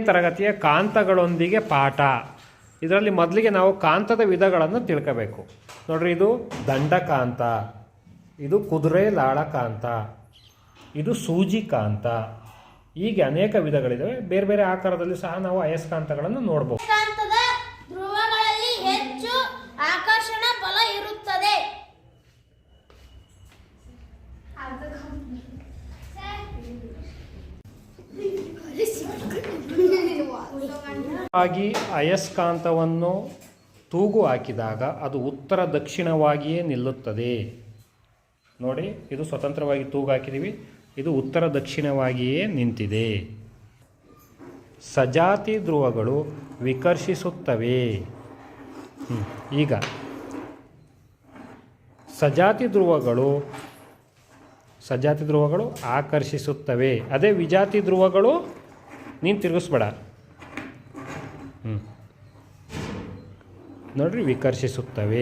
ತರಗತಿಯ ಕಾಂತಗಳೊಂದಿಗೆ ಪಾಠ. ಇದರಲ್ಲಿ ಮೊದಲಿಗೆ ನಾವು ಕಾಂತದ ವಿಧಗಳನ್ನು ತಿಳ್ಕೋಬೇಕು. ನೋಡ್ರಿ, ಇದು ದಂಡಕಾಂತ, ಇದು ಕುದುರೆ ಲಾಳಕಾಂತ, ಇದು ಸೂಜಿಕಾಂತ. ಹೀಗೆ ಅನೇಕ ವಿಧಗಳಿದ್ದಾವೆ. ಬೇರೆ ಬೇರೆ ಆಕಾರದಲ್ಲಿ ಸಹ ನಾವು ಅಯಸ್ಕಾಂತಗಳನ್ನು ನೋಡಬಹುದು. ಕಾಂತದ ಧ್ರುವಗಳಲ್ಲಿ ಹೆಚ್ಚು ಆಕರ್ಷಣ ಬಲ ಇರುತ್ತದೆ. ಆಗಿ ಅಯಸ್ಕಾಂತವನ್ನು ತೂಗು ಹಾಕಿದಾಗ ಅದು ಉತ್ತರ ದಕ್ಷಿಣವಾಗಿಯೇ ನಿಲ್ಲುತ್ತದೆ. ನೋಡಿ, ಇದು ಸ್ವತಂತ್ರವಾಗಿ ತೂಗು ಹಾಕಿದ್ದೀವಿ, ಇದು ಉತ್ತರ ದಕ್ಷಿಣವಾಗಿಯೇ ನಿಂತಿದೆ. ಸಜಾತಿ ಧ್ರುವಗಳು ವಿಕರ್ಷಿಸುತ್ತವೆ. ಈಗ ಸಜಾತಿ ಧ್ರುವಗಳು ಆಕರ್ಷಿಸುತ್ತವೆ. ಅದೇ ವಿಜಾತಿ ಧ್ರುವಗಳು ನೀನು ತಿರುಗಿಸ್ಬೇಡ. ನೋಡ್ರಿ, ವಿಕರ್ಷಿಸುತ್ತವೆ.